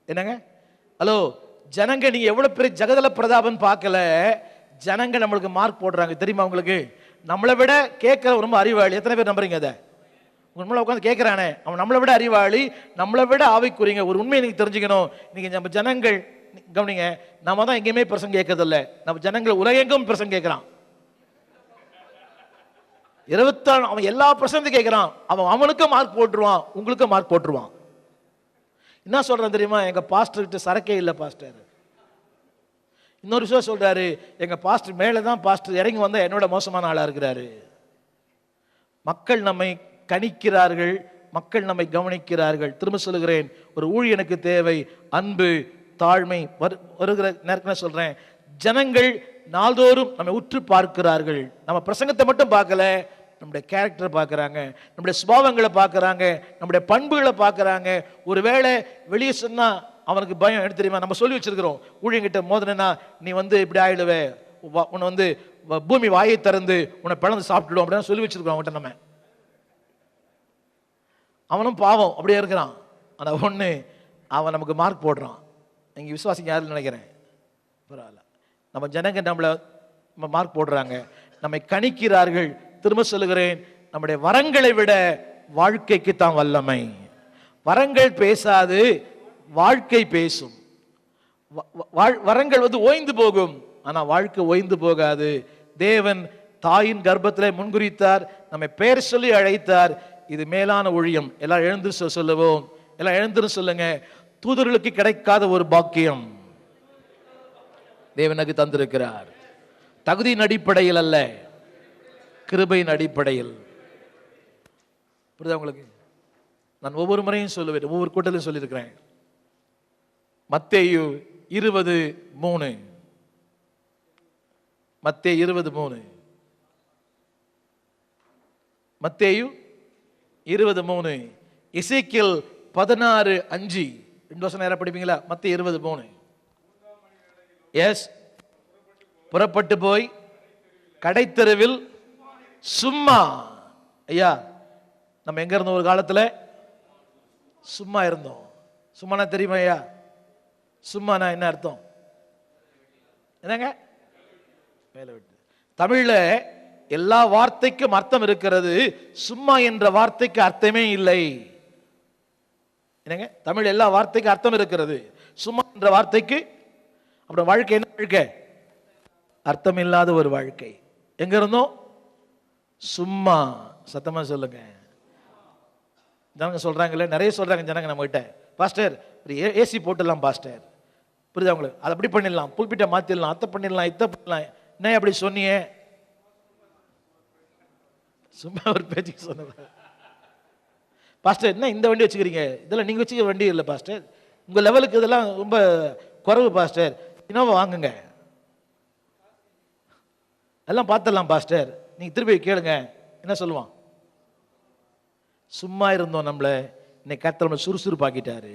என்னங்க? ஹலோ, ஜனங்க நீங்க எவ்வளவு பெரிய ஜெகதல பிரதாபன் பார்க்கல, ஜனங்க நம்மளுக்கு மார்க் போடுறாங்க தெரியுமா உங்களுக்கு? நம்மளை விட கேட்கிற ரொம்ப அறிவாளி. எத்தனை பேர் நம்புறீங்க அதை? உண்மையில உட்காந்து கேட்கிறானே, அவன் நம்மளை விட அறிவாளி, நம்மளை விட ஆவிக்குரியங்க. ஒரு உண்மையை நீங்க தெரிஞ்சுக்கணும். நீங்க நம்ம ஜனங்கள் கவனிங்க, நம்ம தான் எங்கேயுமே பிரசங்க கேட்கறது இல்லை, நம்ம ஜனங்கள் உலகெங்கும் பிரசங்க கேட்கிறான். 24 அவன் எல்லா பிரசங்க கேட்கிறான். அவனுக்கும் மார்க் போட்டுருவான், உங்களுக்கும் மார்க் போட்டுருவான். என்ன சொல்றான் தெரியுமா? எங்க பாஸ்டர் கிட்ட சரக்கே இல்லை பாஸ்டர். இன்னொரு விஷயம் சொல்றாரு, எங்க பாஸ்டர் மேலதான் பாஸ்டர், இறங்கி வந்தா என்னோட மோசமான ஆளா இருக்கிறாரு. மக்கள் நம்மை கணிக்கிறார்கள், மக்கள் நம்மை கவனிக்கிறார்கள். திரும்ப சொல்லுகிறேன், ஒரு ஊழியனுக்கு தேவை அன்பு, தாழ்மை. வருகிற நேரத்தில் சொல்றேன், ஜனங்கள் நாள்தோறும் நம்மை உற்று பார்க்கிறார்கள். நம்ம பிரசங்கத்தை மட்டும் பார்க்கல, நம்முடைய கேரக்டரை பார்க்குறாங்க, நம்முடைய சுபாவங்களை பார்க்குறாங்க, நம்முடைய பண்புகளை பார்க்குறாங்க. ஒருவேளை வெளியே சொன்னால் அவனுக்கு பயம். எடுத்து தெரியுமா? நம்ம சொல்லி வச்சிருக்கிறோம், ஊழியங்கிட்ட மோதனா நீ இப்படி ஆயிடுவே, உன்னை பூமி வாயை திறந்து உன்னை பிளந்து சாப்பிட்டுடும் அப்படின்னு சொல்லி வச்சிருக்கிறோம் அவன்கிட்ட. நம்ம அவனும் பாவம் அப்படியே இருக்கிறான். ஆனால் ஒன்று, அவன் நமக்கு மார்க் போடுறான். நீங்கள் விசுவாசிங்க யாருன்னு நினைக்கிறேன், பரவாயில்ல. நம்ம ஜனங்க நம்மளை மார்க் போடுறாங்க, நம்மை கணிக்கிறார்கள். திரும்ப சொல்லுகிறேன், நம்முடைய வரங்களை விட வாழ்க்கைக்கு தான் வல்லமை. வரங்கள் பேசாது, வாழ்க்கை பேசும். வரங்கள் ஓய்ந்து போகும், ஆனா வாழ்க்கை ஓய்ந்து போகாது. தேவன் தாயின் கர்ப்பத்திலே முன்குறித்தார், நம்மை பெயர் சொல்லி அழைத்தார். இது மேலான ஊழியம். எல்லாம் எழுந்து சொல்லுவோம், எல்லாம் எழுந்து சொல்லுங்க. தூதர்களுக்கு கிடைக்காத ஒரு பாக்கியம் தேவனுக்கு தந்திருக்கிறார். தகுதியின் அடிப்படையில் அல்ல, கிருபையின் அடிப்படையில். புரியுதா உங்களுக்கு? நான் ஒவ்வொரு முறையும் சொல்லுவேன், ஒவ்வொரு கூட்டத்திலும் சொல்லியிருக்கிறேன். மத்தேயு 20:3, மத்தேயு 20:3, மத்தேயு 20:3, எசேக்கியேல் 16:5. 2 வருஷம் நேரம் படிப்பீங்களா? மத்தேயு 20:3. எஸ், புறப்பட்டு போய் கடைத்தெருவில் சும்மா. ஐயா, நம்ம எங்க இருந்தோம்? ஒரு காலத்துல சும்மா இருந்தோம். சும்மானா தெரியுமா ஐயா? சும்மானா என்ன அர்த்தம்? என்னங்க? வேலை விட்டு. தமிழ்ல எல்லா வார்த்தைக்கும் அர்த்தம் இருக்கிறது, சும்மா என்ற வார்த்தைக்கு அர்த்தமே இல்லை. என்னங்க? தமிழ் எல்லா வார்த்தைக்கும் அர்த்தம் இருக்கிறது, சும்மா என்ற வார்த்தைக்கு. அப்புறம் வாழ்க்கை என்ன வாழ்க்கை? அர்த்தம் இல்லாத ஒரு வாழ்க்கை. எங்க இருந்தோம்? சும்மா. சத்தமா சொல்லுங்க. ஜனங்க சொல்றாங்களே, நிறைய சொல்றாங்க ஜனங்க நம்ம கிட்ட, பாஸ்டர் ஏசி போட்டுடலாம் பாஸ்டர். புரியுதா உங்களுக்கு? அதை அப்படி பண்ணிடலாம், புல்பிட்ட மாத்திடலாம், அத்தை பண்ணிடலாம், இத்தை பண்ணலாம். என்ன அப்படி சொன்னியே? சும்மா ஒரு பேச்சுக்கு சொன்னது. பாஸ்டர் என்ன இந்த வண்டி வச்சுக்கிறீங்க? இதெல்லாம் நீங்க வச்சுக்க வண்டி இல்லை பாஸ்டர், உங்க லெவலுக்கு இதெல்லாம் ரொம்ப குறைவு பாஸ்டர், இனோவா வாங்குங்க. எல்லாம் பார்த்துடலாம் பாஸ்டர், நீங்க திருப்பி கேளுங்க. என்ன சொல்லுவான்? சும்மா இருந்தோம், நம்மளை இன்னைக்கு கர்த்தர் சுறுசுறுப்பாக்கிட்டாரு.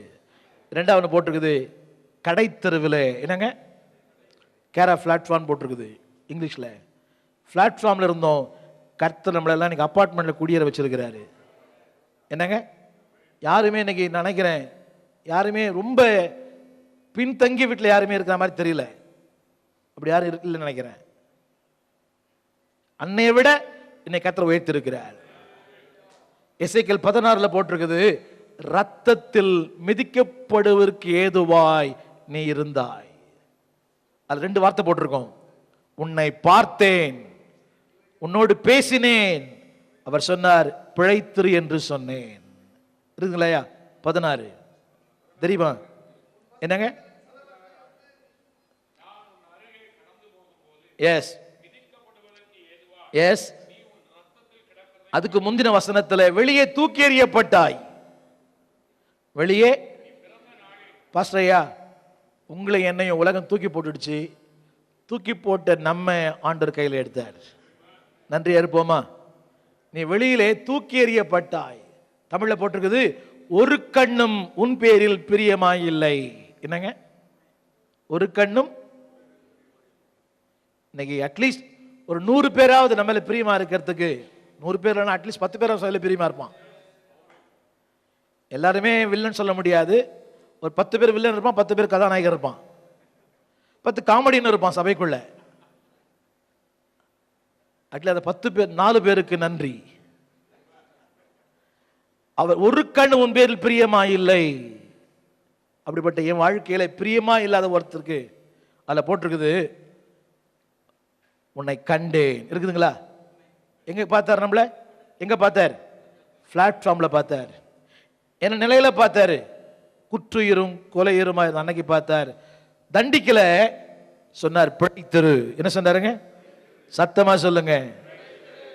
2வது போட்டிருக்குது, கடைத்தெருவில். என்னங்க? கேரா பிளாட்ஃபார்ம் போட்டிருக்குது இங்கிலீஷ்ல. பிளாட்ஃபார்ம்ல இருந்தோம், கர்த்தர் நம்மளெல்லாம் இன்னைக்கு அப்பார்ட்மெண்ட்ல குடியேற வச்சிருக்கிறாரு. என்னங்க? யாருமே இன்னைக்கு நினைக்கிறேன், யாருமே ரொம்ப பின்தங்கிய வீட்டில் யாருமே இருக்கிற மாதிரி தெரியல. அப்படி யாரும் இல்லைன்னு நினைக்கிறேன். அன்னையை விட இன்னைக்கு கர்த்தர் உயர்த்திருக்கிறார். எசேக்கியேல் 16 போட்டிருக்குது, ரத்தத்தில் மிதிக்கப்படுவதற்கு ஏதுவாய் நீ இருந்தாய். அது 2 வார்த்தை போட்டிருக்கோம். உன்னை பார்த்தேன், உன்னோடு பேசினேன், அவர் சொன்னார் பிழைத்திரு என்று சொன்னேன். இருக்குங்களா? 16 தெரியுமா? என்னங்க? Yes yes. அதுக்கு முந்தின வசனத்துல வெளியே தூக்கி எறியப்பட்டாய். வெளியே பாஸ்டரையா, உங்களை என்னையும் உலகம் தூக்கி போட்டுடுச்சு. தூக்கி போட்ட நம்ம ஆண்டவர் கையில் எடுத்தார். நன்றியா இருப்போமா? நீ வெளியிலே தூக்கி எறியப்பட்டாய். தமிழ்ல போட்டிருக்குது, ஒரு கண்ணும் உன் பேரில் பிரியமாயில்லை. என்னங்க? ஒரு கண்ணும். இன்னைக்கு அட்லீஸ்ட் ஒரு 100 பேராவது நம்மள பிரியமா இருக்கிறதுக்கு, 100 பேர் அட்லீஸ்ட் 10 பேராவது பிரியமா இருப்பான். எல்லாருமே வில்லன் சொல்ல முடியாது, ஒரு 10 பேர் வில்லன் இருப்பான், 10 பேர் கதாநாயகர் இருப்பான், 10 காமெடின்னு இருப்பான் சபைக்குள்ள. அந்த 10 பேர் 4 பேருக்கு நன்றி. அவர் ஒரு கண் உன் பேரில் பிரியமா இல்லை. அப்படிப்பட்ட என் வாழ்க்கையில பிரியமா இல்லாத ஒருத்தருக்கு அதில் போட்டிருக்குது, உன்னை கண்டேன் இருக்குதுங்களா? எங்க பார்த்தார்? நம்மள எங்க பார்த்தார்? பிளாட்ஃபார்ம்ல பார்த்தார். என்ன நிலையில பார்த்தாரு? குற்றுயிரும் கொலையுருமா அன்னைக்கு பார்த்தார். தண்டிக்கல, சொன்னார் பிழைத்திரு. என்ன சொன்னாருங்க? சத்தமா சொல்லுங்க.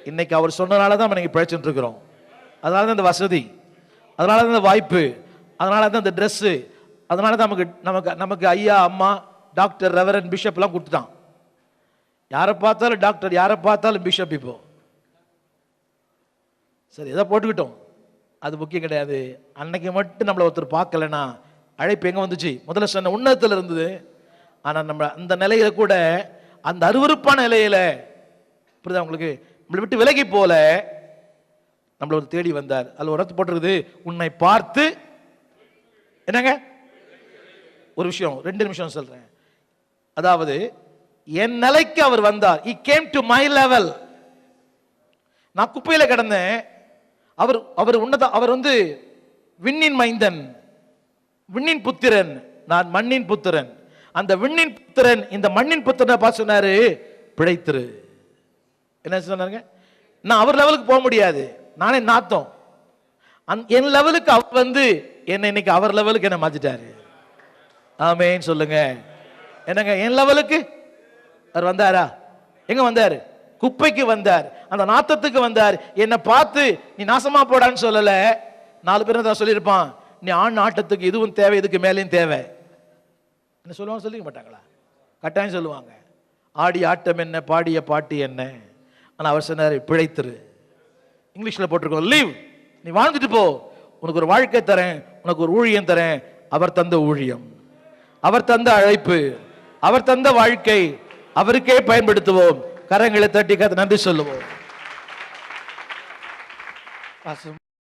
இன்னைக்கு அவர் சொன்னனால தான் இன்னைக்கு பிழைச்சுட்டு இருக்கிறோம். அதனால தான் இந்த வசதி, அதனால தான் இந்த வாய்ப்பு, அதனால தான் இந்த ட்ரெஸ்ஸு, அதனால தான் நமக்கு நமக்கு ஐயா அம்மா டாக்டர் ரெவரன் பிஷப் எல்லாம் கொடுத்துட்டான். யாரை பார்த்தாலும் டாக்டர், யாரை பார்த்தாலும் பிஷப். இப்போ சரி எதை போட்டுக்கிட்டோம், அது முக்கியம் கிடையாது. அன்னைக்கு மட்டும் நம்மளை ஒருத்தர் பார்க்கலன்னா அழைப்பு எங்க வந்துச்சு? முதல்ல சொன்ன உன்னதத்தில் இருந்தது. ஆனா நம்ம அந்த நிலையில கூட, அந்த அருவருப்பான நிலையில, புரியுதா உங்களுக்கு, நம்மளை விட்டு விலகி போல நம்மள ஒரு தேடி வந்தார். அதுல ஒரு இடத்து போட்டிருக்குது, உன்னை பார்த்து என்னங்க ஒரு விஷயம், 2 நிமிஷம் சொல்றேன். அதாவது என் நிலைக்கு அவர் வந்தார். He came to my level. நான் குப்பையில கிடந்தேன், அவர் உன்னத, அவர் விண்ணின் மைந்தன், விண்ணின் புத்திரன், நான் மண்ணின் புத்திரன். அந்த விண்ணின் புத்திரன் இந்த மண்ணின் புத்திரனை பார்த்து சொன்னாரு, பிழைத்திரு. என்ன சொன்னாருங்க? நான் அவர் லெவலுக்கு போக முடியாது, நானே நாத்தம். என் லெவலுக்கு அவர் என்னை இன்னைக்கு அவர் லெவலுக்கு என்ன மாத்திட்டாரு. ஆமேன் சொல்லுங்க. என்னங்க என் லெவலுக்கு அவர் வந்தாரா? எங்க வந்தாரு? குப்பைக்கு வந்தார், அந்த நாத்தத்துக்கு வந்தார். என்னை பார்த்து நீ நாசமா போடான்னு சொல்லல. 4 பேர் தான் சொல்லியிருப்பான், நீ ஆண் ஆட்டத்துக்கு இதுவும் தேவை, இதுக்கு மேலேயும் தேவை. என்ன சொல்லுவாங்க? சொல்லிக்க மாட்டாங்களா? கட்டாயம் சொல்லுவாங்க. ஆடி ஆட்டம் என்ன, பாடிய பாட்டு என்ன. ஆனா அவர் சொன்னார், பிழைத்திரு. இங்கிலீஷ்ல போட்டிருக்கோம், லீவ். நீ வாழ்ந்துட்டு போ, உனக்கு ஒரு வாழ்க்கை தரேன், உனக்கு ஒரு ஊழியம் தரேன். அவர் தந்த ஊழியம், அவர் தந்த அழைப்பு, அவர் தந்த வாழ்க்கை, அவருக்கே பயன்படுத்துவோம். கரங்களை தட்டி நன்றி சொல்லுவோம்.